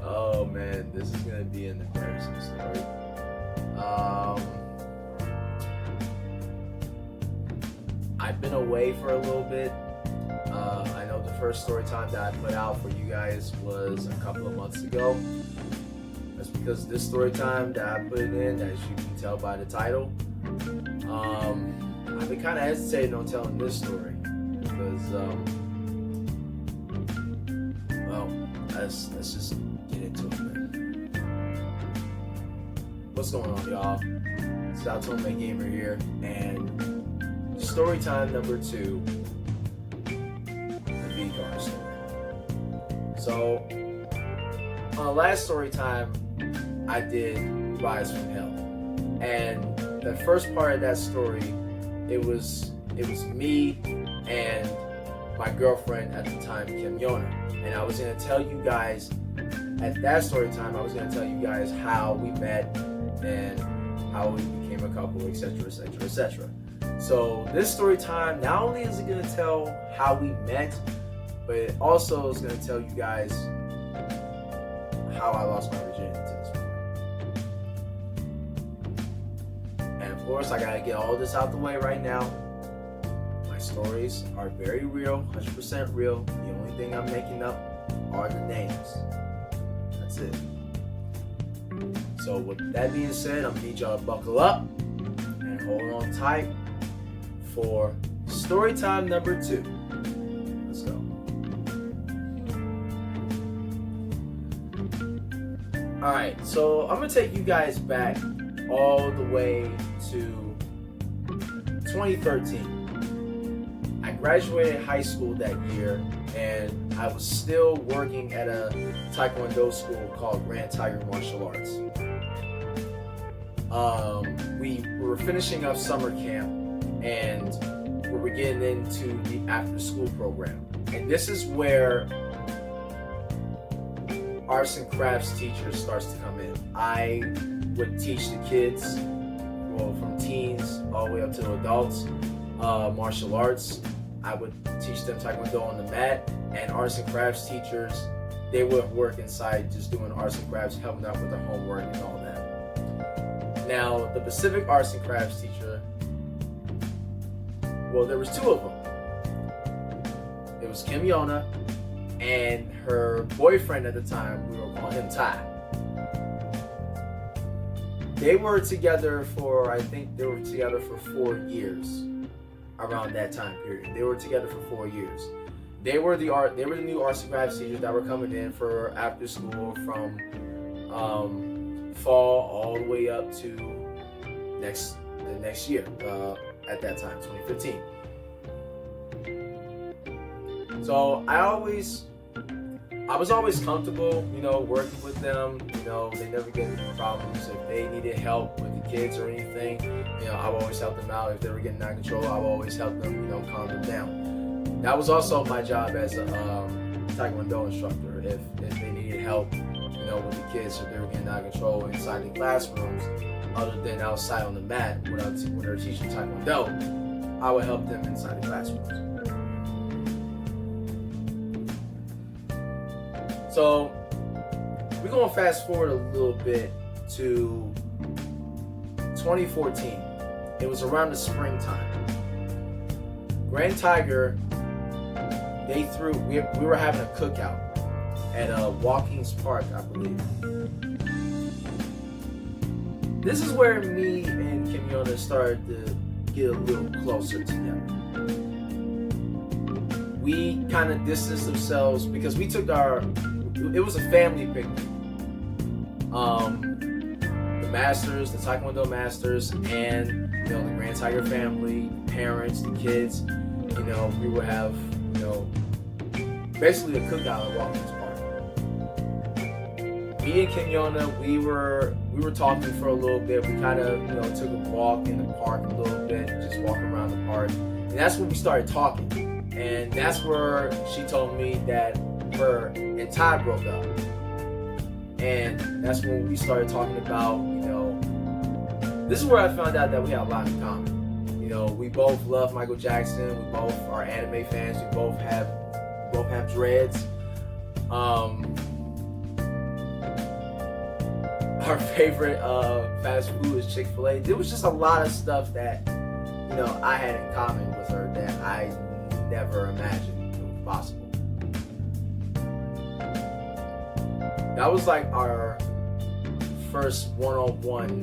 Oh man, this is gonna be an embarrassing story. I've been away for a little bit. I know the first story time that I put out for you guys was a couple of months ago. That's because this story time that I put it in, as you can tell by the title, I've been kind of hesitating on telling this story because, well, let's just get into it, man. What's going on, y'all? It's Otome Gamer here, and story time number 2, the V-Car story. So, on the last story time, I did Rise from Hell, and the first part of that story, it was me and my girlfriend at the time, Kim Yona, and I was gonna tell you guys at that story time, I was gonna tell you guys how we met and how we became a couple, etc., etc., etc. So this story time, not only is it gonna tell how we met, but it also is gonna tell you guys how I lost my virginity to this woman. And of course, I gotta get all this out the way right now. My stories are very real, 100% real. The only thing I'm making up are the names. That's it. So with that being said, I'm gonna need y'all to buckle up and hold on tight for story time number 2. Let's go. Alright, so I'm gonna take you guys back all the way to 2013. I graduated high school that year, and I was still working at a Taekwondo school called Grand Tiger Martial Arts. We were finishing up summer camp, and we were getting into the after-school program. And this is where arts and crafts teachers starts to come in. I would teach the kids, well, from teens all the way up to adults, martial arts. I would teach them Taekwondo on the mat, and arts and crafts teachers, they would work inside just doing arts and crafts, helping out with the homework and all that. Now, the Pacific arts and crafts teacher, well, there was 2 of them. It was Kim Yona and her boyfriend at the time. We were calling him Ty. They were together for, I think they were together for 4 years around that time period. They were together for 4 years. They were the new arts and crafts teachers that were coming in for after school from fall all the way up to the next year, at that time, 2015. So I was always comfortable, working with them. They never get any problems. If they needed help with the kids or anything, I would always help them out. If they were getting out of control, I would always help them, calm them down. That was also my job as a Taekwondo instructor. If they needed help, with the kids, if they were getting out of control inside the classrooms, other than outside on the mat when they were teaching Taekwondo, I would help them inside the classrooms. So we're going to fast forward a little bit to 2014. It was around the springtime. Grand Tiger, we were having a cookout at Watkins Park, I believe. This is where me and Kim Yona started to get a little closer together. We kind of distanced ourselves because we took it was a family picnic. The masters, the Taekwondo masters, and the Grand Tiger family, parents, the kids, we would have, basically a cookout at Watkins Park. Me and Kim Yona, we were talking for a little bit. We kind of, took a walk in the park a little bit, just walking around the park. And that's when we started talking. And that's where she told me that her and Ty broke up. And that's when we started talking about, this is where I found out that we had a lot in common. We both love Michael Jackson. We both are anime fans. We both have dreads. Our favorite fast food is Chick-fil-A. There was just a lot of stuff that, you know, I had in common with her that I never imagined it was possible. That was like our first one-on-one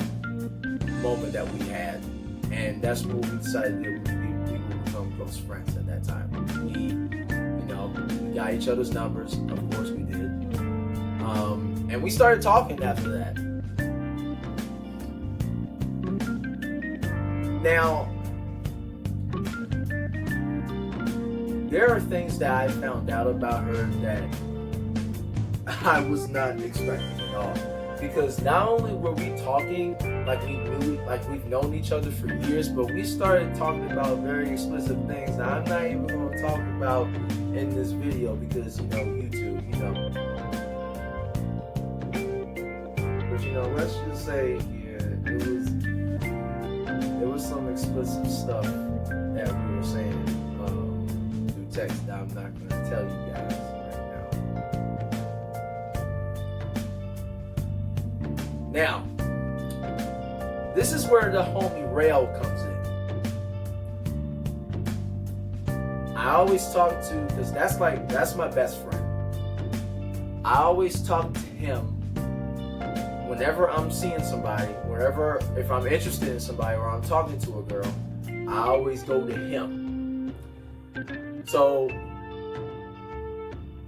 moment that we had, and that's what we decided that we would become close friends at that time. We got each other's numbers, of course we did, and we started talking after that. Now, there are things that I found out about her that I was not expecting at all. Because not only were we talking like we've known each other for years, but we started talking about very explicit things that I'm not even going to talk about in this video because, you know, YouTube, you know. But, you know, let's just say, yeah, there was some explicit stuff that we were saying through text that I'm not going to tell you guys. Now, this is where the homie Rail comes in. I always talk to, because that's my best friend. I always talk to him whenever I'm seeing somebody, if I'm interested in somebody or I'm talking to a girl, I always go to him. So,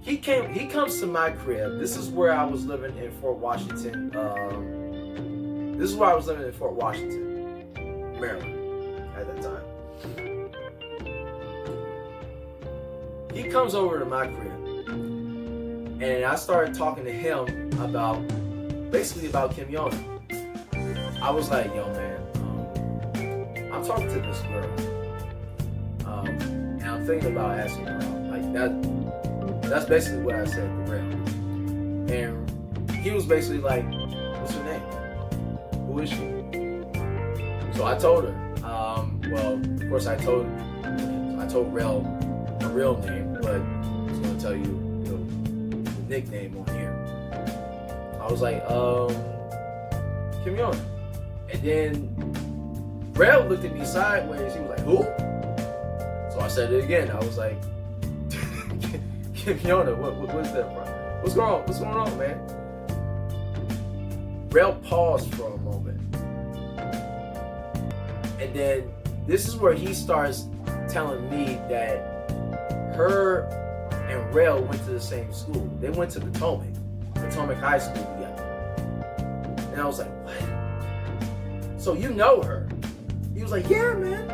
he comes to my crib. This is where I was living in Fort Washington. This is where I was living in Fort Washington, Maryland, at that time. He comes over to my crib, and I started talking to him basically about Kim Yona. I was like, yo, man, I'm talking to this girl, and I'm thinking about asking her out. Like that. That's basically what I said to Rail. And he was basically like, what's her name? Who is she? So I told her. Well, of course I told Rail her real name, but I was going to tell you, the nickname on here. I was like, Kim Yona. And then Rail looked at me sideways. He was like, who? So I said it again. I was like, Kim Yona, what's that from? What's going on, man? Rail paused for a moment. And then this is where he starts telling me that her and Rail went to the same school. They went to Potomac High School together. And I was like, what? So you know her? He was like, yeah, man.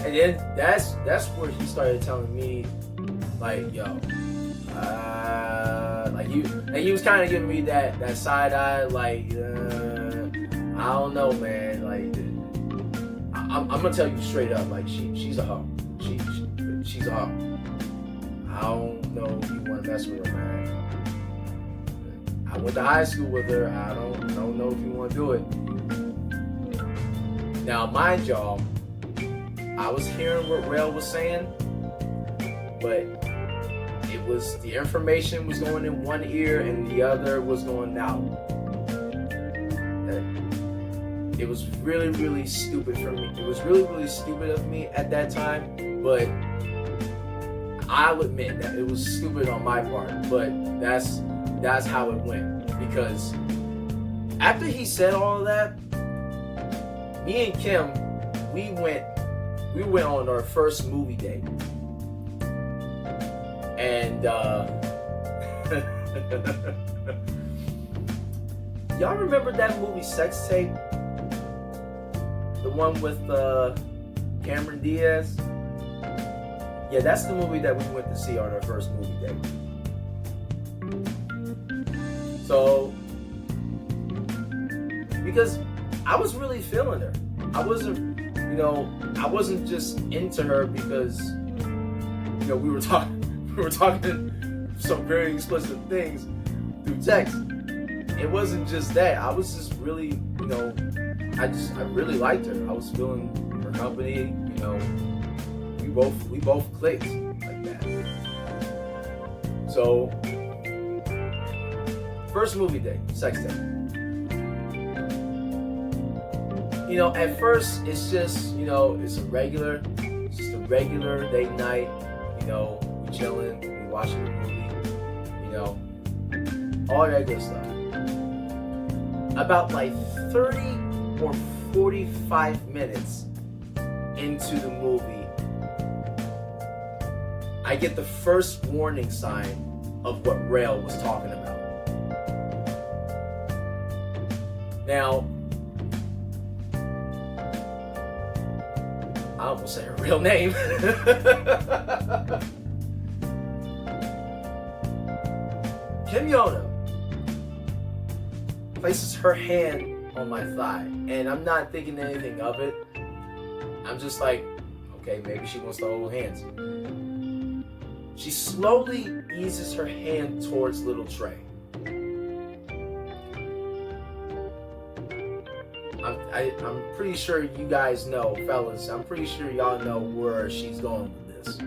And then that's where he started telling me, like, yo, he was kind of giving me that side eye, like, I don't know, man. Like, I'm gonna tell you straight up, like, she's a hoe. She's a hoe. I don't know if you want to mess with her, man. I went to high school with her. I don't know if you want to do it. Now, mind y'all, I was hearing what Rail was saying, but the information was going in one ear and the other was going out. It was really, really stupid for me. It was really, really stupid of me at that time, but I'll admit that it was stupid on my part, but that's how it went. Because after he said all of that, me and Kim, we went on our first movie date. And y'all remember that movie Sex Tape? The one with Cameron Diaz? Yeah, that's the movie that we went to see on our first movie date. So, because I was really feeling her. I wasn't just into her because, we were talking some very explicit things through text. It wasn't just that. I was just really, I really liked her. I was feeling her company. We both clicked like that. So, first movie date, sex date. You know, at first it's just, you know, it's just a regular date night. You know, we chilling, we watching the movie, you know, all that good stuff. About like 30 or 45 minutes into the movie, I get the first warning sign of what Rael was talking about. Now, I almost said her real name. Kim Yona places her hand on my thigh, and I'm not thinking anything of it. I'm just like, okay, maybe she wants to hold hands. She slowly eases her hand towards little Trey. I'm pretty sure you guys know, fellas, I'm pretty sure y'all know where she's going with this.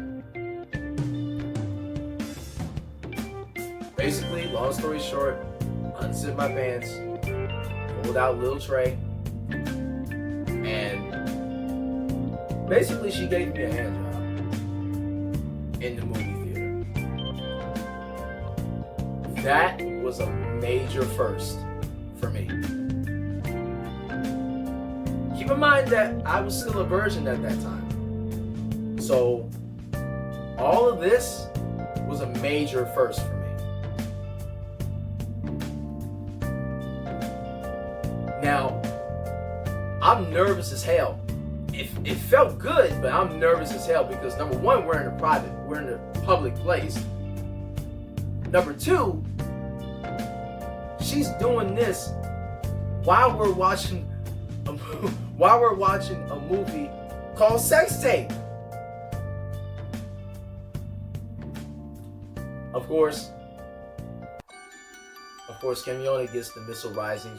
Basically, long story short, unzipped my pants, pulled out little Trey, and basically she gave me a hand job in the movie theater. That was a major first for me. Keep in mind that I was still a virgin at that time. So all of this was a major first for me. Now, I'm nervous as hell. It felt good, but I'm nervous as hell because number one, we're in a public place. Number two, she's doing this while we're watching a movie called Sex Tape. Of course, Kim Yona gets the missile rising.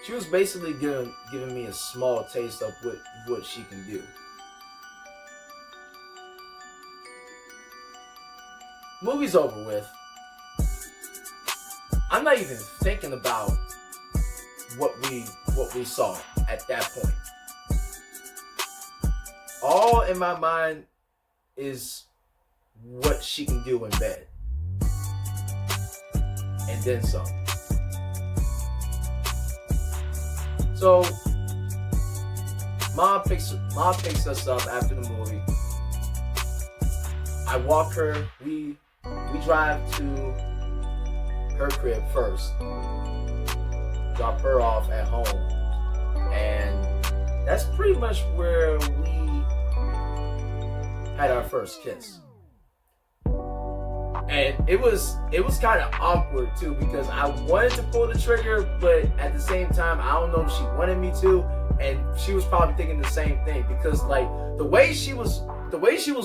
She was basically giving me a small taste of what she can do. Movie's over with. I'm not even thinking about what we saw at that point. All in my mind is what she can do in bed. And then some. So Mom picks us up after the movie. I walk her, we drive to her crib first. Drop her off at home. And that's pretty much where we had our first kiss. And it was kind of awkward too because I wanted to pull the trigger, but at the same time, I don't know if she wanted me to, and she was probably thinking the same thing because like the way she was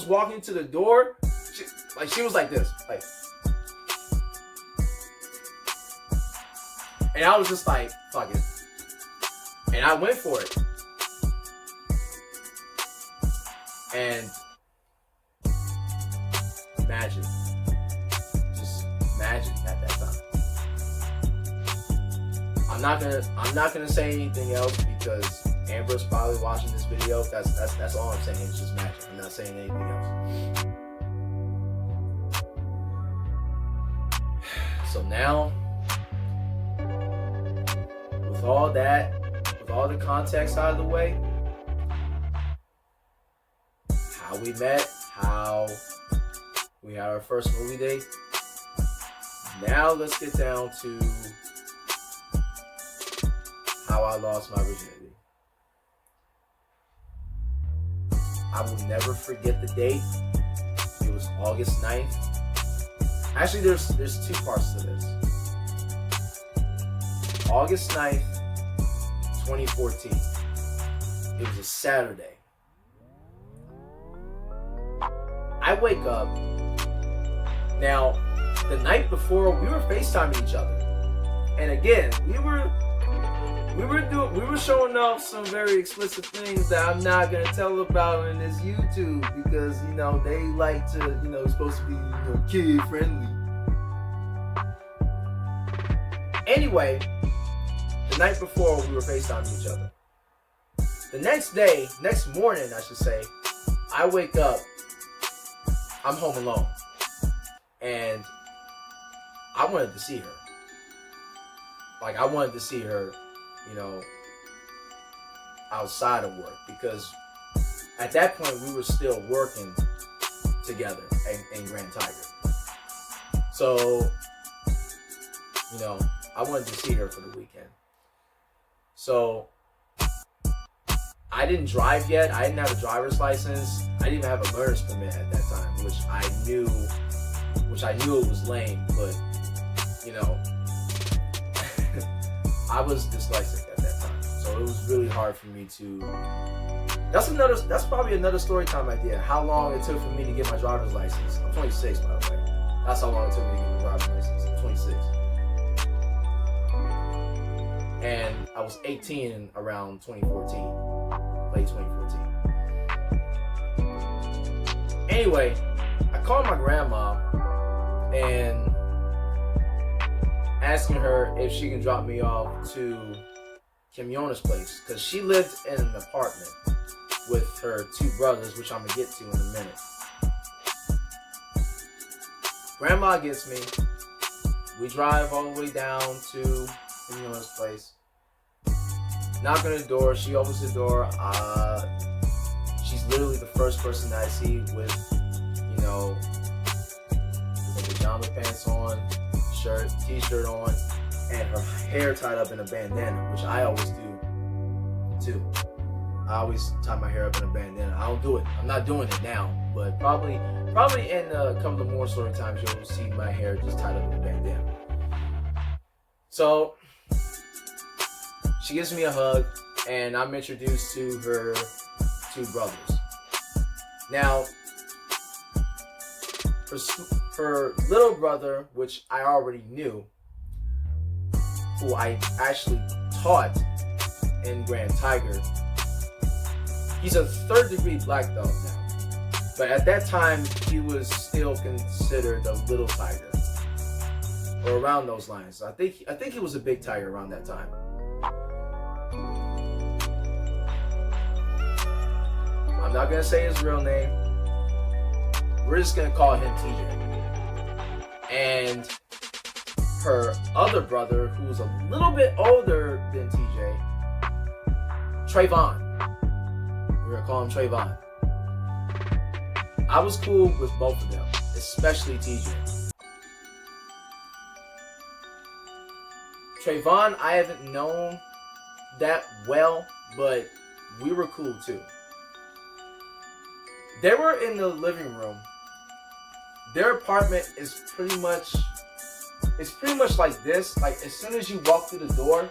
walking to the door, she was like this, like, and I was just like, fuck it, and I went for it, and magic. Magic at that time. I'm not gonna say anything else because Amber's probably watching this video. That's all I'm saying. It's just magic. I'm not saying anything else. So now, with all the context out of the way, how we met, how we had our first movie date. Now let's get down to how I lost my virginity. I will never forget the date. It was August 9th. Actually, there's two parts to this. August 9th, 2014. It was a Saturday. I wake up. Now, the night before, we were FaceTiming each other, and again, we were showing off some very explicit things that I'm not gonna tell about in this YouTube because they like to, it's supposed to be kid friendly. Anyway, the night before we were FaceTiming each other. The next morning, I should say, I wake up, I'm home alone, and I wanted to see her. Like, I wanted to see her, outside of work, because at that point we were still working together in Grand Tiger. So, I wanted to see her for the weekend. So, I didn't drive yet. I didn't have a driver's license. I didn't even have a learner's permit at that time, which I knew it was lame, but, I was dyslexic at that time. So it was really hard for me to... That's probably another story time idea. How long it took for me to get my driver's license. I'm 26, by the way. That's how long it took me to get my driver's license. I'm 26. And I was 18 around 2014. Late 2014. Anyway, I called my grandma and asking her if she can drop me off to Kim Yona's place, because she lived in an apartment with her two brothers, which I'm gonna get to in a minute. Grandma gets me. We drive all the way down to Kim Yona's place. Knock on the door. She opens the door. She's literally the first person that I see with the pajama pants on, t-shirt on, and her hair tied up in a bandana, which I always do too. I always tie my hair up in a bandana. I don't do it. I'm not doing it now, but probably in a couple of more story times you'll see my hair just tied up in a bandana. So she gives me a hug, and I'm introduced to her two brothers. Now, her little brother, which I already knew, who I actually taught in Grand Tiger, he's a third-degree black belt now. But at that time, he was still considered a little tiger, or around those lines. I think he was a big tiger around that time. I'm not gonna say his real name. We're just gonna call him TJ. And her other brother, who was a little bit older than TJ, Trayvon. We're gonna call him Trayvon. I was cool with both of them, especially TJ. Trayvon, I haven't known that well, but we were cool too. They were in the living room. Their apartment is pretty much like this. Like, as soon as you walk through the door,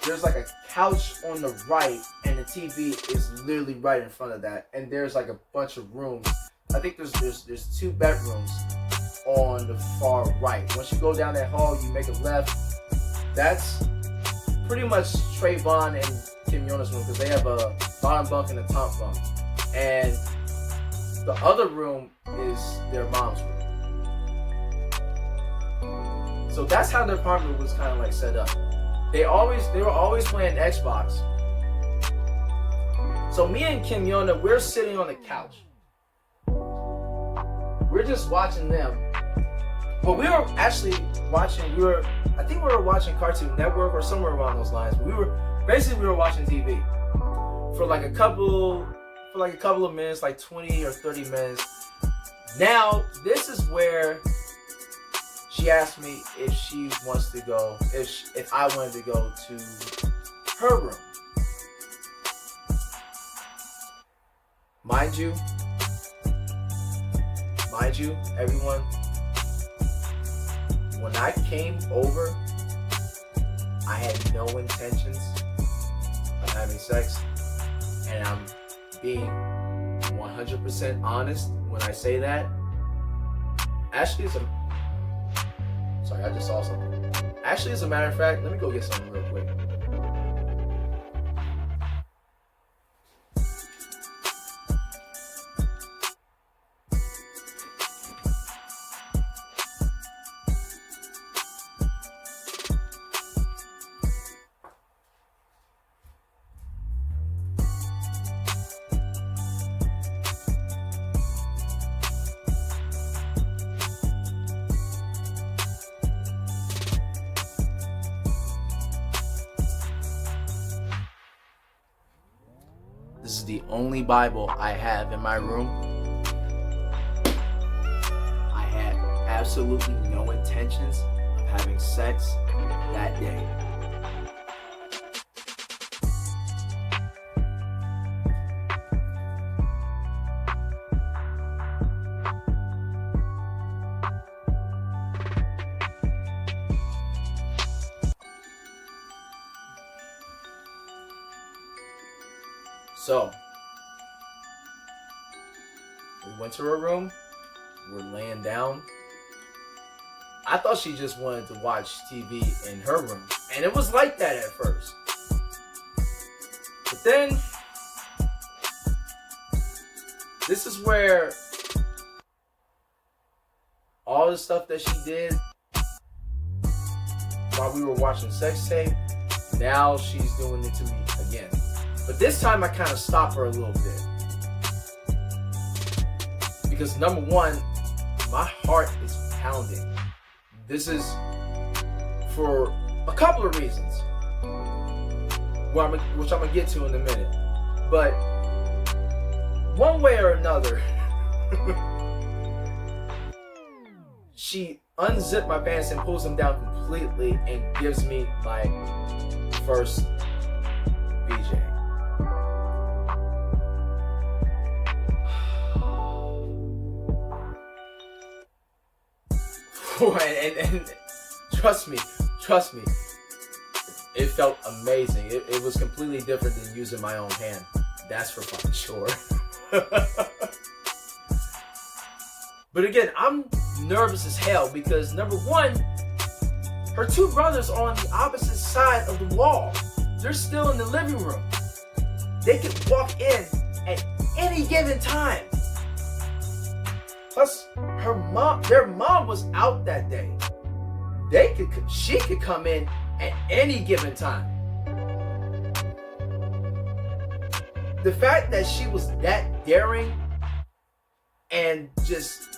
there's like a couch on the right, and the TV is literally right in front of that. And there's like a bunch of rooms. I think there's two bedrooms on the far right. Once you go down that hall, you make a left. That's pretty much Trayvon and Kim Yona's room, because they have a bottom bunk and a top bunk. And the other room is their mom's room. So that's how their apartment was kind of like set up. They were always playing Xbox. So me and Kim Yona, we're sitting on the couch. We're just watching them. But we were actually watching, I think we were watching Cartoon Network or somewhere around those lines. We were watching TV for like a couple of minutes, like 20 or 30 minutes. Now, this is where she asked me if she wants to go, if I wanted to go to her room. Mind you, everyone, when I came over, I had no intentions of having sex, and I'm being 100% honest when I say that. Ashley is sorry, I just saw something. Ashley, as a matter of fact, let me go get something real quick. This is the only Bible I have in my room. I had absolutely no intentions of having sex that day. So, we went to her room. We're laying down. I thought she just wanted to watch TV in her room. And it was like that at first. But then, this is where all the stuff that she did while we were watching sex tape, now she's doing it to me again. But this time I kind of stopped her a little bit. Because number one, my heart is pounding. This is for a couple of reasons, which I'm going to get to in a minute. But one way or another, she unzipped my pants and pulls them down completely and gives me my first BJ. And trust me, it felt amazing. It was completely different than using my own hand. That's for fucking sure. But again, I'm nervous as hell because number one, her two brothers are on the opposite side of the wall. They're still in the living room. They could walk in at any given time. Plus, their mom was out that day. She could come in at any given time. The fact that she was that daring and just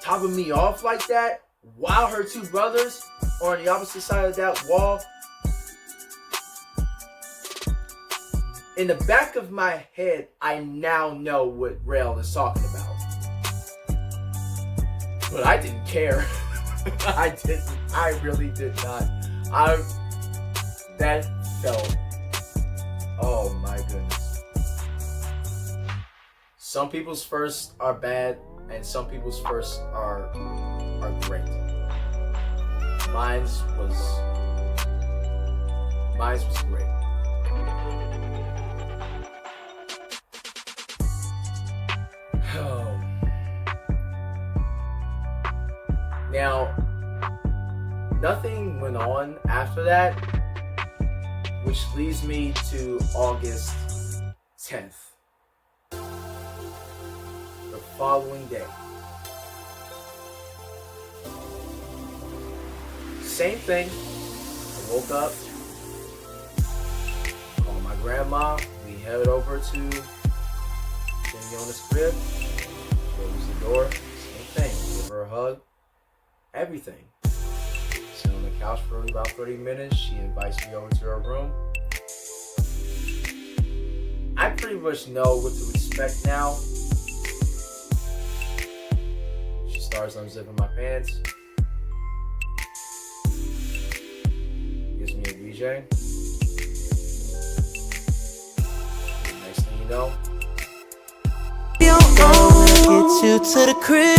topping me off like that while her two brothers are on the opposite side of that wall. In the back of my head, I now know what Rail is talking about. But I didn't care. I didn't. I really did not. That felt, oh my goodness. Some people's firsts are bad and some people's firsts are great. Mine was great. Now, nothing went on after that, which leads me to August 10th, the following day. Same thing. I woke up, called my grandma, we headed over to Simeona's crib, closed the door, same thing, give her a hug. Everything. Sit on the couch for about 30 minutes. She invites me over to her room. I pretty much know what to expect now. She starts unzipping my pants. Gives me a BJ. Next thing you know, get you to the crib,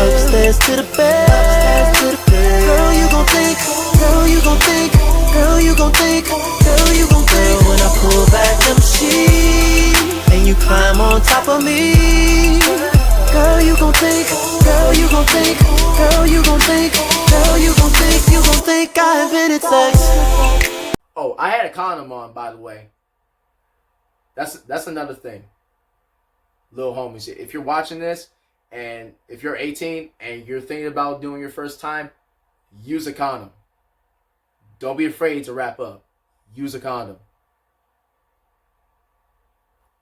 upstairs to the bed, girl you gon' think, girl you gon' think, girl you gon' think, girl you gon' think, when I pull back them sheets, and you climb on top of me, girl you gon' think, girl you gon' think, girl you gon' think, girl you gon' think, you gon' think I invented sex. Oh, I had a condom on, by the way. That's another thing. Little homies, if you're watching this and if you're 18 and you're thinking about doing your first time, use a condom. Don't be afraid to wrap up. Use a condom.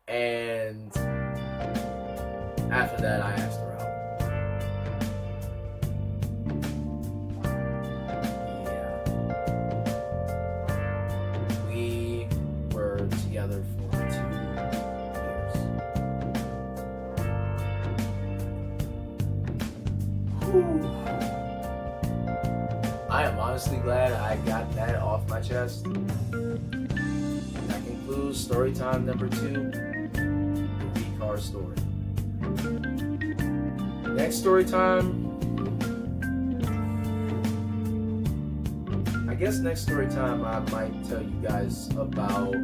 And after that, I asked her out. Yeah. We were together for Whew. I am honestly glad I got that off my chest. That concludes story time number 2, the V-Car story. Next story time, I guess next story time I might tell you guys about